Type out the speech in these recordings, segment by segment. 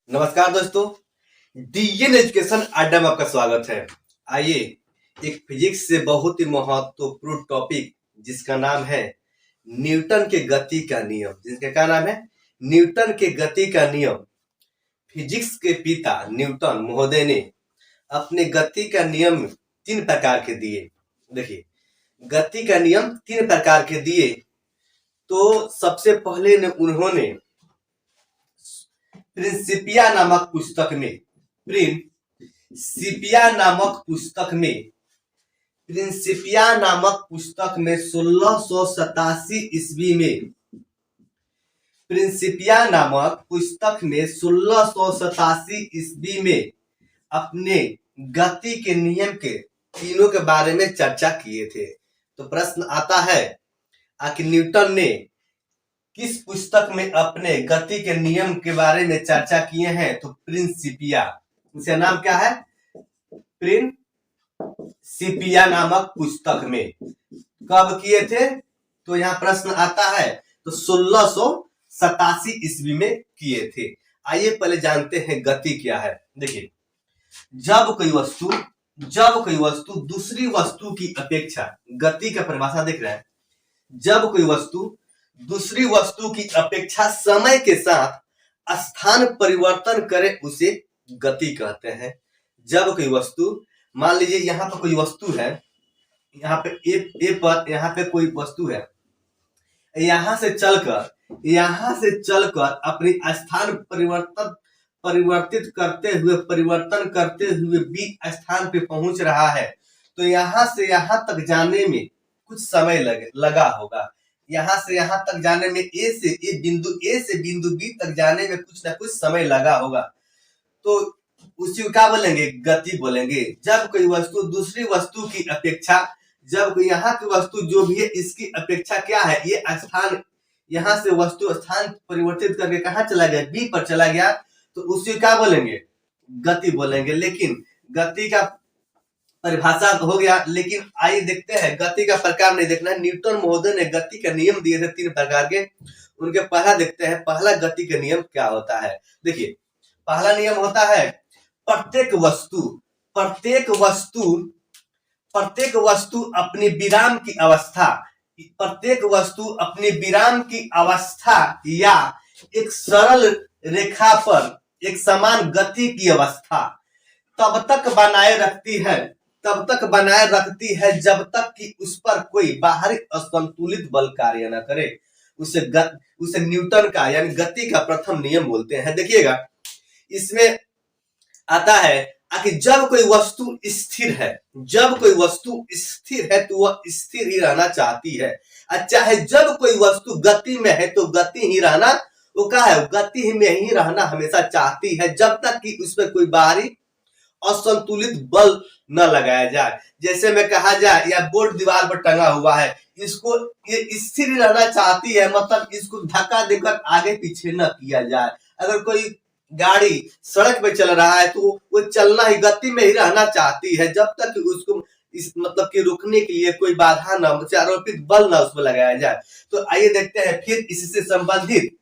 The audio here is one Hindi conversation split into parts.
नमस्कार दोस्तों, डीएन एजुकेशन अड्डा में आपका स्वागत है। आइए एक फिजिक्स से बहुत ही महत्वपूर्ण टॉपिक जिसका नाम है न्यूटन के गति का नियम। जिसका क्या नाम है? न्यूटन के गति का नियम। फिजिक्स के पिता न्यूटन महोदय ने अपने गति का नियम 3 प्रकार के दिए। देखिए, गति का नियम 3 प्रकार के दिए। तो सबसे पहले उन्होंने प्रिंसिपिया नामक पुस्तक में प्रिंसिपिया नामक पुस्तक में 1687 ईस्वी में प्रिंसिपिया नामक पुस्तक में 1687 ईस्वी में अपने गति के नियम के तीनों के बारे में चर्चा किए थे। तो प्रश्न आता है, आखिर न्यूटन ने किस पुस्तक में अपने गति के नियम के बारे में चर्चा किए हैं? तो प्रिंसिपिया। उसका नाम क्या है? प्रिंसिपिया नामक पुस्तक में। कब किए थे? तो यहाँ प्रश्न आता है, तो 1687 ईस्वी में किए थे। आइए पहले जानते हैं गति क्या है। देखिए, जब कोई वस्तु दूसरी वस्तु की अपेक्षा, गति का परिभाषा देख रहे हैं, जब कोई वस्तु दूसरी वस्तु की अपेक्षा समय के साथ स्थान परिवर्तन करे उसे गति कहते हैं। जब कोई वस्तु, मान लीजिए यहाँ पर कोई वस्तु है, यहाँ पे ए पर यहाँ पे कोई वस्तु है, यहाँ से चलकर अपनी स्थान परिवर्तन करते हुए बी स्थान पे पहुंच रहा है। तो यहाँ से यहाँ तक जाने में कुछ समय लगा होगा। यहाँ से यहाँ तक जाने में ए से बिंदु बी तक जाने में कुछ ना कुछ समय लगा होगा। तो उसी को क्या बोलेंगे? गति बोलेंगे। जब कोई वस्तु दूसरी वस्तु की अपेक्षा, जब कोई यहाँ की वस्तु जो भी है इसकी अपेक्षा क्या है, ये स्थान, यहाँ से वस्तु स्थान परिवर्तित करके कहाँ चला गया? बी पर चला गया। तो उसी को क्या बोलेंगे? गति बोलेंगे। लेकिन गति का परिभाषा हो गया, लेकिन आइए देखते हैं गति का प्रकार नहीं देखना है। न्यूटन महोदय ने गति के नियम दिए थे 3 प्रकार के, उनके पहला देखते हैं। पहला गति का नियम क्या होता है? देखिए, पहला नियम होता है प्रत्येक वस्तु अपनी विराम की अवस्था या एक सरल रेखा पर एक समान गति की अवस्था तब तक बनाए रखती है जब तक कि उस पर कोई बाहरी असंतुलित बल कार्य न करे। उसे न्यूटन का यानी गति का प्रथम नियम बोलते हैं। देखिएगा, इसमें आता है कि जब कोई वस्तु स्थिर है तो वह स्थिर ही रहना चाहती है। अच्छा है, जब कोई वस्तु गति में है तो गति ही रहना, वो क्या है? गति में ही रहना हमेशा चाहती है जब तक कि उसमें कोई बाहरी असंतुलित बल न लगाया जाए। जैसे में कहा जाए, या बोर्ड दीवार पर टंगा हुआ है, इसको ये स्थिर रहना चाहती है, मतलब इसको धक्का देकर आगे पीछे न किया जाए। अगर कोई गाड़ी सड़क पे चल रहा है तो वो चलना ही, गति में ही रहना चाहती है जब तक कि उसको मतलब कि रुकने के लिए कोई बाधा न, आरोपित बल न उसमें लगाया जाए। तो आइए देखते हैं फिर इससे संबंधित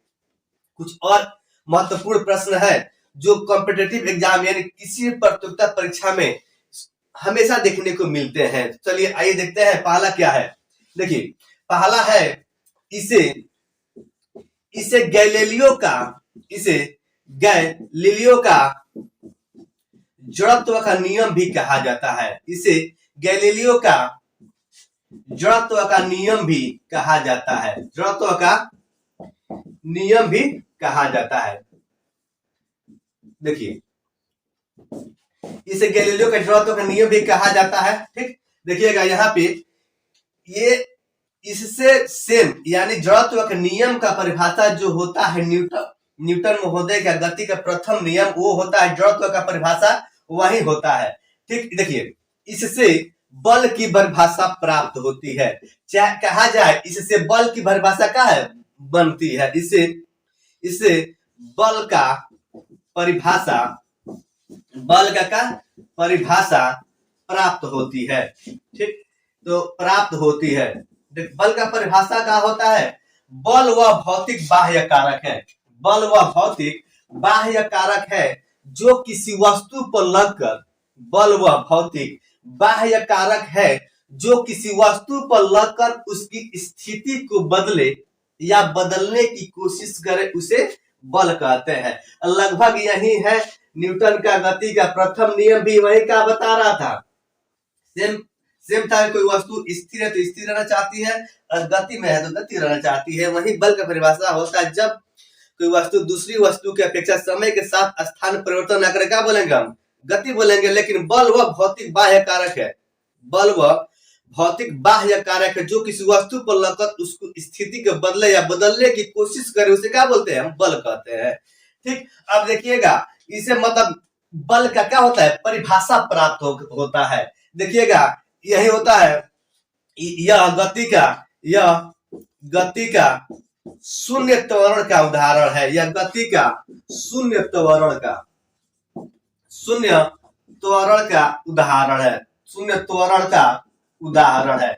कुछ और महत्वपूर्ण प्रश्न है जो कॉम्पिटिटिव एग्जाम यानी किसी प्रतियोगिता परीक्षा में हमेशा देखने को मिलते हैं। चलिए आइए देखते हैं पहला क्या है। देखिए, पहला है इसे गैलीलियो का जड़त्व का नियम भी कहा जाता है। इसे गैलीलियो का जड़त्व का नियम भी कहा जाता है। जड़त्व का नियम भी कहा जाता है। देखिए, इसे गैलीलियो का जड़त्व का नियम भी कहा जाता है। ठीक, देखिएगा यहाँ पे ये इससे सेम यानी जड़त्व के नियम का परिभाषा जो होता है न्यूटन महोदय का गति का प्रथम नियम, वो होता है जड़त्व का परिभाषा वही होता है। ठीक, देखिए, इससे बल की परिभाषा प्राप्त होती है। चाहे कहा जाए इससे बल की परिभाषा क्या है? बनती है। इससे बल का परिभाषा प्राप्त होती है। ठीक, तो प्राप्त होती है। बल का परिभाषा क्या होता है? बल व भौतिक बाह्य कारक है। बल व भौतिक बाह्य कारक है जो किसी वस्तु पर लगकर, बल व भौतिक बाह्य कारक है जो किसी वस्तु पर लगकर उसकी स्थिति को बदले या बदलने की कोशिश करे, उसे बल कहते हैं। लगभग यही है न्यूटन का गति का प्रथम नियम भी वही का बता रहा था। सेम सेम था, कोई वस्तु स्थिर है तो स्थिर रहना चाहती है, और गति में है तो गति रहना चाहती है। वही बल का परिभाषा होता है जब कोई वस्तु दूसरी वस्तु की अपेक्षा समय के साथ स्थान परिवर्तन न करे, क्या बोलेंगे हम? गति बोलेंगे। लेकिन बल वह भौतिक बाह्य कारक है, बल वह भौतिक बाह्य कारक है जो किसी वस्तु पर लगकर उसको स्थिति के बदले या बदलने की कोशिश करे, उसे क्या बोलते हैं? हम बल कहते हैं। ठीक, अब देखिएगा इसे मतलब बल का क्या होता है, परिभाषा प्राप्त होता है। देखिएगा यही होता है, यह गति का शून्य त्वरण का उदाहरण है। यह गति का शून्य त्वरण का उदाहरण है।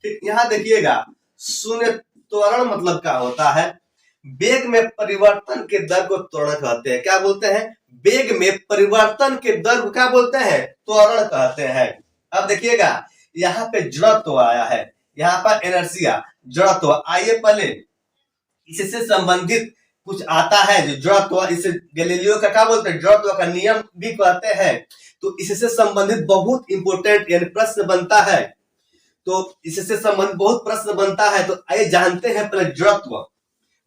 ठीक, यहां देखिएगा शून्य त्वरण मतलब क्या होता है? वेग में परिवर्तन के दर को त्वरण कहते हैं। क्या बोलते हैं? वेग में परिवर्तन के दर को क्या बोलते हैं? त्वरण कहते हैं। अब देखिएगा यहाँ पे जड़त्व आया है, यहाँ पर इनर्शिया, जड़त्व। आइए पहले इससे संबंधित कुछ आता है जो जड़त्व, इसे गैलीलियो का क्या बोलते हैं? जड़त्व का नियम भी कहते हैं। तो इससे संबंधित बहुत इंपोर्टेंट यानी प्रश्न बनता है, तो इससे संबंधित बहुत प्रश्न बनता है। तो आइए जानते हैं पहले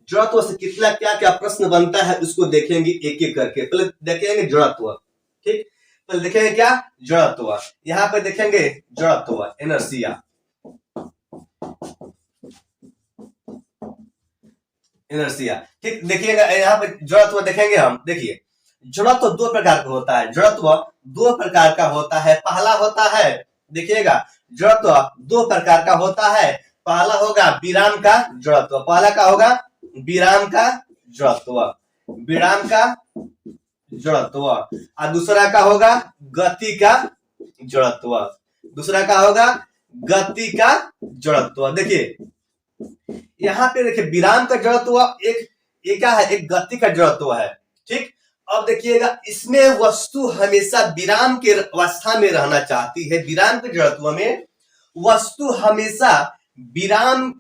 जड़त्व से कितना क्या क्या प्रश्न बनता है उसको देखेंगे एक एक करके। पहले देखेंगे जड़त्व। ठीक, पहले देखेंगे क्या? जड़त्व। यहाँ पे देखेंगे जड़त्व, इनर्शिया। ठीक, देखिएगा यहाँ पे जड़त्व देखेंगे हम। देखिए जड़त्व दो प्रकार का होता है, जड़त्व दो प्रकार का होता है। पहला होता है, देखिएगा जड़त्व दो प्रकार का होता है। पहला होगा विराम का जड़त्व, पहला का होगा विराम का जड़त्व, और दूसरा का होगा गति का जड़त्व, देखिए यहाँ पे देखिए विराम का जड़त्व एक क्या है? एक गति का जड़त्व है। ठीक, अब देखिएगा इसमें वस्तु हमेशा विराम के अवस्था में रहना चाहती है। विराम के जड़त्व में वस्तु हमेशा विराम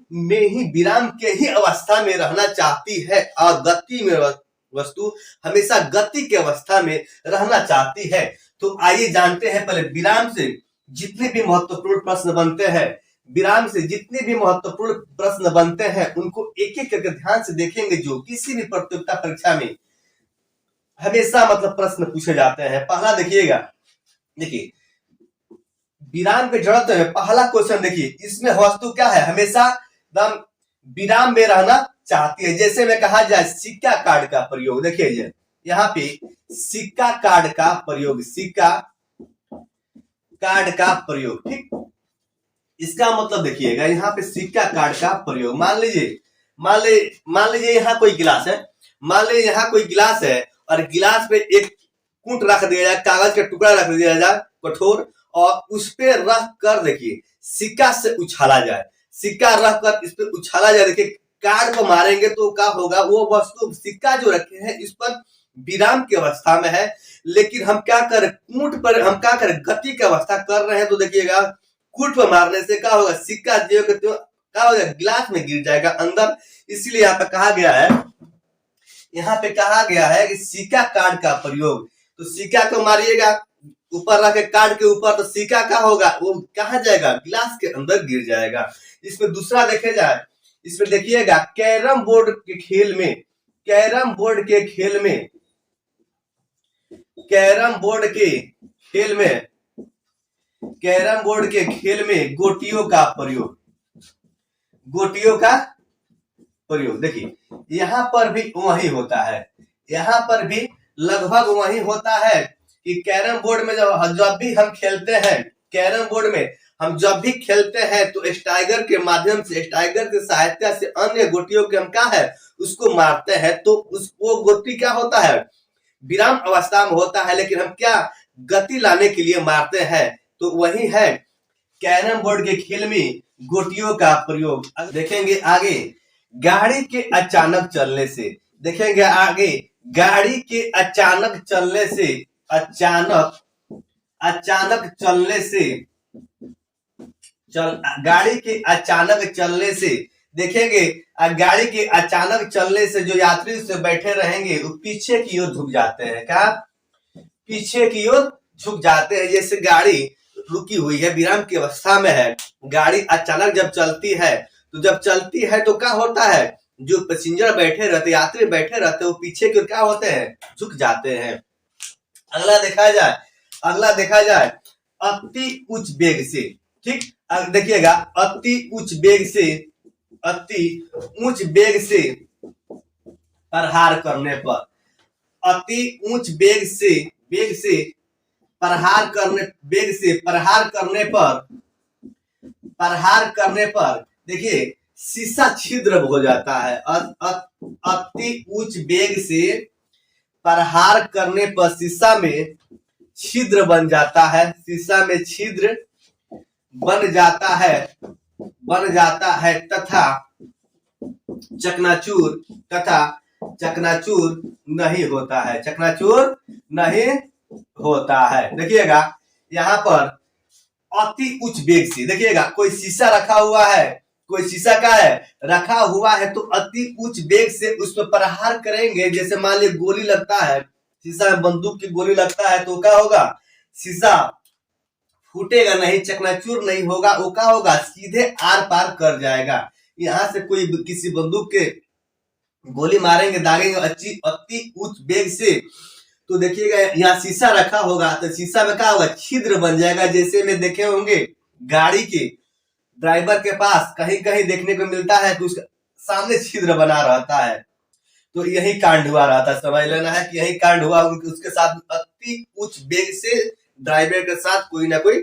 के ही अवस्था में रहना चाहती है, और गति में वस्तु हमेशा गति की अवस्था में रहना चाहती है। तो आइए जानते हैं पहले विराम से जितने भी महत्वपूर्ण प्रश्न बनते हैं उनको एक एक करके ध्यान से देखेंगे, जो किसी भी प्रतियोगिता परीक्षा में हमेशा मतलब प्रश्न पूछे जाते हैं। पहला देखिएगा, देखिए विराम के जड़त्व में पहला क्वेश्चन देखिए, इसमें वस्तु क्या है? हमेशा दम विराम में रहना चाहती है। जैसे में कहा जाए सिक्का कार्ड का प्रयोग, देखिए यहाँ पे सिक्का कार्ड का प्रयोग। ठीक, इसका मतलब देखिएगा यहाँ पे सिक्का कार्ड का प्रयोग। मान लीजिए यहाँ कोई गिलास है, और गिलास पे एक कूट रख दिया जाए, कागज का टुकड़ा रख दिया जाए कठोर, और उस पे रख कर देखिए सिक्का से उछाला जाए, सिक्का रख कर इस पे उछाला जाए। देखिए कार्ड को मारेंगे तो क्या होगा? वो वस्तु सिक्का जो रखे हैं इस पर विराम की अवस्था में है, लेकिन हम क्या करें? कूट पर हम क्या करें? गति की अवस्था कर रहे हैं। तो देखिएगा कूट पर मारने से क्या होगा? सिक्का जो क्या होगा? गिलास में गिर जाएगा अंदर। इसलिए यहाँ पे कहा गया है कि सिक्का कार्ड का प्रयोग। तो सिक्का को मारिएगा ऊपर रख के कार्ड के ऊपर, तो सिक्का क्या होगा? वो कहाँ जाएगा? गिलास के अंदर गिर जाएगा। इसमें दूसरा देखे जाए, इसमें देखिएगा कैरम बोर्ड के खेल में गोटियों का प्रयोग देखिए यहाँ पर भी वही होता है, यहाँ पर भी लगभग वही होता है कि कैरम बोर्ड में जब भी हम खेलते हैं, कैरम बोर्ड में हम जब भी खेलते हैं तो स्टाइगर के माध्यम से, स्टाइगर की सहायता से अन्य गोटियों के हम क्या है उसको मारते हैं। तो वो गोटी क्या होता है? विराम अवस्था में होता है, लेकिन हम क्या गति लाने के लिए मारते हैं। तो वही है कैरम बोर्ड के खेल में गोटियों का प्रयोग। देखेंगे आगे गाड़ी के अचानक चलने से, देखेंगे आगे गाड़ी के अचानक चलने से अचानक अचानक चलने से गाड़ी के अचानक चलने से देखेंगे, गाड़ी के अचानक चलने से जो यात्री उससे बैठे रहेंगे वो पीछे की ओर झुक जाते हैं। क्या? पीछे की ओर झुक जाते हैं। जैसे गाड़ी रुकी हुई है, विराम की अवस्था में है, गाड़ी अचानक जब चलती है तो जब चलती है तो क्या होता है, जो पैसेंजर बैठे रहते, यात्री बैठे रहते, वो पीछे की ओर क्या होते हैं, झुक जाते हैं। अगला देखा जाए अति उच्च वेग से। ठीक, देखिएगा, अति उच्च वेग से प्रहार करने पर, अति उच्च वेग से प्रहार करने पर देखिए शीशा छिद्र हो जाता है। अति उच्च वेग से प्रहार करने पर शीशा में छिद्र बन जाता है, शीशा में छिद्र बन जाता है तथा चकनाचूर नहीं होता है, चकनाचूर नहीं होता है। देखिएगा यहाँ पर अति उच्च वेग से, देखिएगा कोई शीशा रखा हुआ है, कोई शीशा का है रखा हुआ है, तो अति उच्च वेग से उस पर प्रहार करेंगे। जैसे मान लीजिए गोली लगता है, शीशा में बंदूक की गोली लगता है तो क्या होगा, शीशा फूटेगा नहीं, चकनाचूर नहीं होगा, वो क्या होगा, सीधे आर पार कर जाएगा। यहाँ से कोई किसी बंदूक के गोली मारेंगे, दागेंगे अति उच्च वेग से, तो देखिएगा यहाँ शीशा रखा होगा तो शीशा में क्या होगा, छिद्र बन जाएगा। जैसे में देखे होंगे गाड़ी के ड्राइवर के पास कहीं कहीं देखने को मिलता है कि उसके सामने छिद्र बना रहता है, तो यही कांड हुआ रहता है। समझ लेना है कि यही कांड हुआ, उसके साथ अति उच्च वेग से ड्राइवर के साथ कोई ना कोई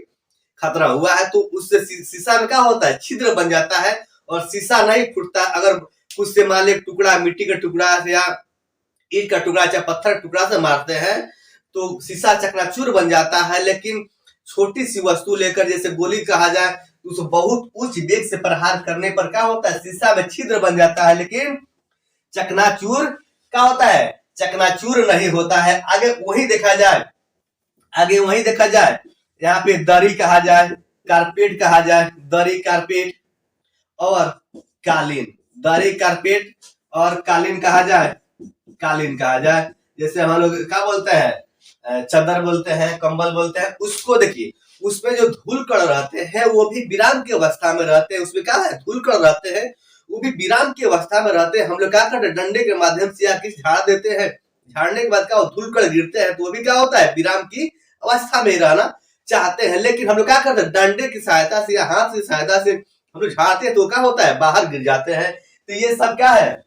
खतरा हुआ है, तो उससे शीशा में क्या होता है, छिद्र बन जाता है और शीशा नहीं फूटता। अगर कुछ से मान लीजिए टुकड़ा, मिट्टी का टुकड़ा या ईंट का टुकड़ा चाहे पत्थर टुकड़ा से मारते हैं तो शीशा चकनाचूर बन जाता है। लेकिन छोटी सी वस्तु लेकर, जैसे गोली कहा जाए, उस बहुत उच्च वेग से प्रहार करने पर क्या होता है, शीशा में छिद्र बन जाता है, लेकिन चकनाचूर क्या होता है, चकनाचूर नहीं होता है। आगे वही देखा जाए, यहाँ पे दरी कहा जाए, कारपेट कहा जाए, दरी, कारपेट और कालीन, दरी, कारपेट और कालीन कहा जाए। जैसे हम लोग क्या बोलते हैं, चादर बोलते हैं, कंबल बोलते हैं। उसको देखिए, उसमें जो धूल कण रहते हैं वो भी विराम की अवस्था में रहते हैं। उसमें क्या है, धूल कण रहते हैं, वो भी विराम की अवस्था में रहते हैं। हम लोग क्या करते हैं, डंडे के माध्यम से या किसी झाड़ देते हैं, झाड़ने के बाद क्या धूल कण गिरते हैं, तो वो भी क्या होता है, विराम की अवस्था में रहना चाहते हैं। लेकिन हम लोग क्या करते हैं, डंडे की सहायता से या हाथ की सहायता से हम लोग झाड़ते हैं तो क्या होता है, बाहर गिर जाते हैं। तो ये सब क्या है,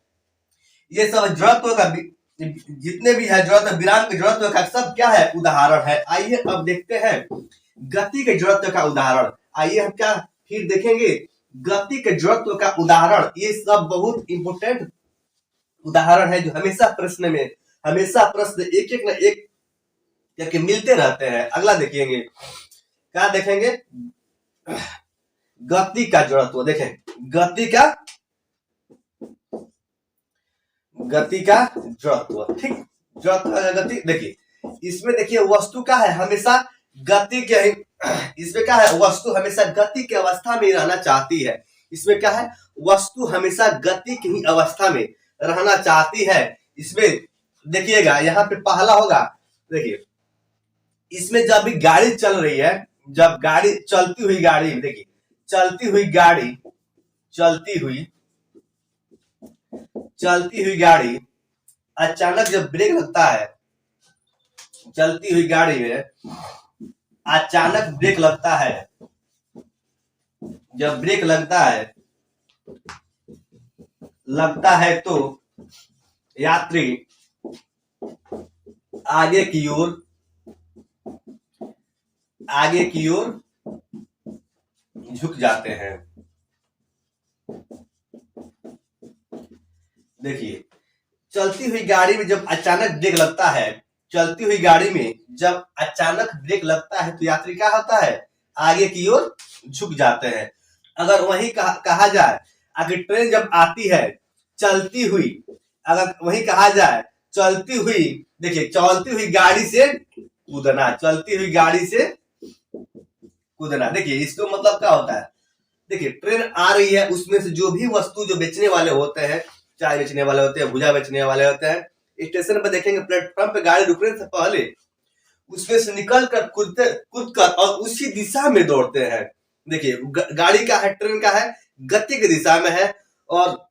ये सब जड़त्व का, जितने भी है जड़त्व, विराम के जड़त्व का सब क्या है, उदाहरण है। आइए अब देखते हैं गति के जड़त्व का उदाहरण। आइए हम क्या फिर देखेंगे गति के जड़त्व का उदाहरण। ये सब बहुत इंपोर्टेंट उदाहरण है जो हमेशा प्रश्न एक एक न एक करके मिलते रहते हैं। अगला देखेंगे, क्या देखेंगे, गति का जड़त्व। देखें गति का जड़त्व, ठीक, जड़त्व का गति। देखिए इसमें देखिए वस्तु का है हमेशा गति के, इसमें क्या है, वस्तु हमेशा गति की अवस्था में रहना चाहती है। इसमें क्या है, वस्तु हमेशा गति की ही अवस्था में रहना चाहती है। इसमें देखिएगा यहाँ पे पहला होगा, देखिए इसमें जब भी गाड़ी चल रही है, जब गाड़ी चलती हुई गाड़ी, देखिए चलती हुई गाड़ी अचानक जब ब्रेक लगता है, चलती हुई गाड़ी में अचानक ब्रेक लगता है, जब ब्रेक लगता है तो यात्री आगे की ओर झुक जाते हैं। देखिए चलती हुई गाड़ी में जब अचानक ब्रेक लगता है, चलती हुई गाड़ी में जब अचानक ब्रेक लगता है तो यात्री क्या होता है, आगे की ओर झुक जाते हैं। अगर वही कहा जाए, अगर ट्रेन जब आती है चलती हुई, अगर वही कहा जाए चलती हुई, देखिए चलती हुई गाड़ी से कूदना, चलती हुई गाड़ी से कूदना। देखिए इसको मतलब क्या होता है, देखिए ट्रेन आ रही है, उसमें से जो भी वस्तु जो बेचने वाले होते हैं, चाय बेचने वाले होते हैं, भुजा बेचने वाले होते हैं, स्टेशन पर देखेंगे प्लेटफॉर्म पे गाड़ी रुकने से पहले उसमें से निकल कर कूद कर और उसी दिशा में दौड़ते हैं। देखिए गाड़ी का है, ट्रेन का है, गति की दिशा में है, और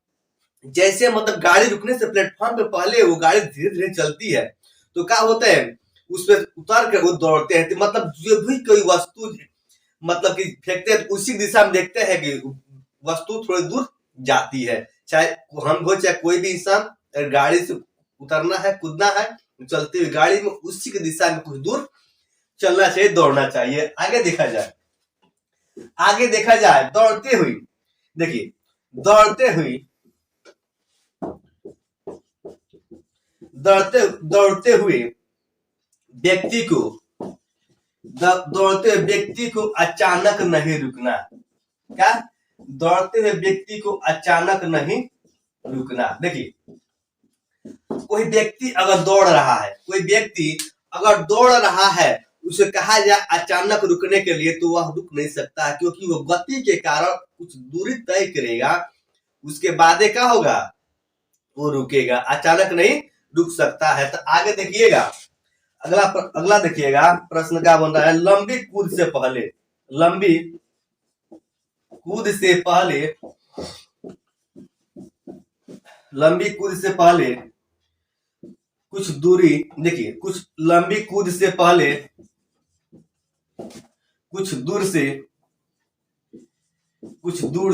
जैसे मतलब गाड़ी रुकने से प्लेटफॉर्म पे पहले वो गाड़ी धीरे धीरे चलती है, तो क्या होता है उसपे उतर कर वो दौड़ते हैं। तो मतलब जो भी कोई वस्तु मतलब कि फेंकते हैं तो उसी दिशा में देखते हैं कि वस्तु थोड़ी दूर जाती है, चाहे हम हो चाहे कोई भी इंसान, गाड़ी से उतरना है, कूदना है, चलती हुई गाड़ी में उसी की दिशा में कुछ दूर चलना चाहिए, दौड़ना चाहिए। आगे देखा जाए, आगे देखा जाए दौड़ते हुई, देखिए दौड़ते हुई, दौड़ते हुए व्यक्ति को, दौड़ते हुए व्यक्ति को अचानक नहीं रुकना। क्या? दौड़ते हुए व्यक्ति को अचानक नहीं रुकना। देखिए कोई व्यक्ति अगर दौड़ रहा है, कोई व्यक्ति अगर दौड़ रहा है, उसे कहा जाए अचानक रुकने के लिए, तो वह रुक नहीं सकता है, क्योंकि वो गति के कारण कुछ दूरी तय करेगा, उसके बाद क्या होगा, वो रुकेगा, अचानक नहीं रुक सकता है। तो आगे देखिएगा, अगला देखिएगा प्रश्न क्या बन रहा है, लंबी कूद से पहले, लंबी कूद से पहले, लंबी कूद से पहले कुछ दूरी, देखिए कुछ लंबी कूद से पहले कुछ दूर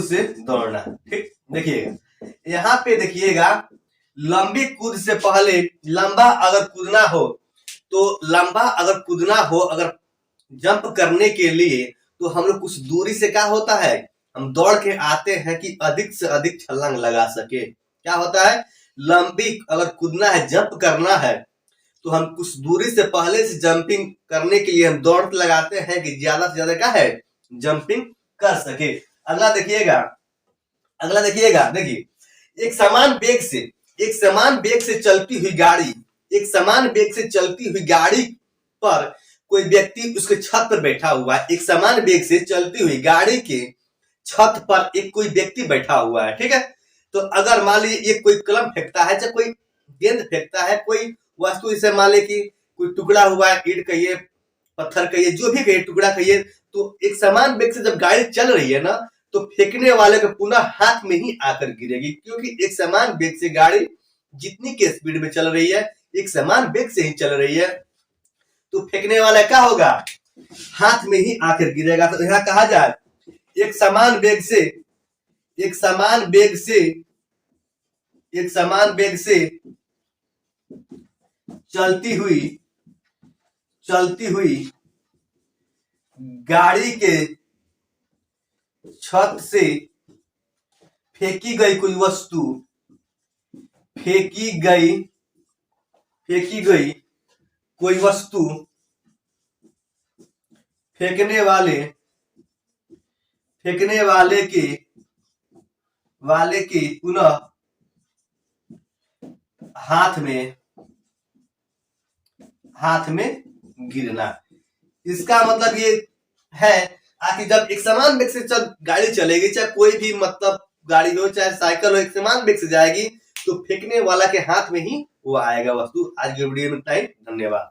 से दौड़ना। ठीक, देखिए यहाँ पे देखिएगा लंबी कूद से पहले, लंबा अगर कूदना हो, तो लंबा अगर कूदना हो, अगर जंप करने के लिए, तो हम लोग कुछ दूरी से क्या होता है, हम दौड़ के आते हैं कि अधिक से अधिक छलांग लगा सके। क्या होता है, लंबी अगर कूदना है, जंप करना है, तो हम कुछ दूरी से पहले से जंपिंग करने के लिए हम दौड़ लगाते हैं कि ज्यादा से ज्यादा क्या है, जंपिंग कर सके। अगला देखिएगा, अगला देखिएगा, देखिए एक समान वेग से चलती हुई गाड़ी, एक समान वेग से चलती हुई गाड़ी पर कोई व्यक्ति उसके छत पर बैठा हुआ है। एक समान वेग से चलती हुई गाड़ी के छत पर एक कोई व्यक्ति बैठा हुआ है। ठीक है, तो अगर मान लीजिए ये कोई कलम फेंकता है, चाहे कोई गेंद फेंकता है, कोई वस्तु, जैसे मान ली कि कोई टुकड़ा हुआ है, ईंट कहिए, पत्थर कहिए, जो भी कहिए, टुकड़ा कहिए, तो एक समान वेग से जब गाड़ी चल रही है ना, तो फेंकने वाले को पुनः हाथ में ही आकर गिरेगी, क्योंकि एक समान वेग से गाड़ी जितनी की स्पीड में चल रही है, एक समान वेग से ही चल रही है, तो फेंकने वाला क्या होगा, हाथ में ही आकर गिरेगा। तो यहाँ कहा जाए एक समान वेग से, एक समान वेग से, एक समान वेग से चलती हुई गाड़ी के छत से फेंकी गई कोई वस्तु, फेंकी गई कोई वस्तु फेंकने वाले के पुनः हाथ में गिरना। इसका मतलब ये है कि जब एक समान वेग से गाड़ी चलेगी, चाहे कोई भी मतलब गाड़ी हो, चाहे साइकिल हो, एक समान वेग से जाएगी, तो फेंकने वाला के हाथ में ही वो आएगा वस्तु। आज की वीडियो में इतना ही, धन्यवाद।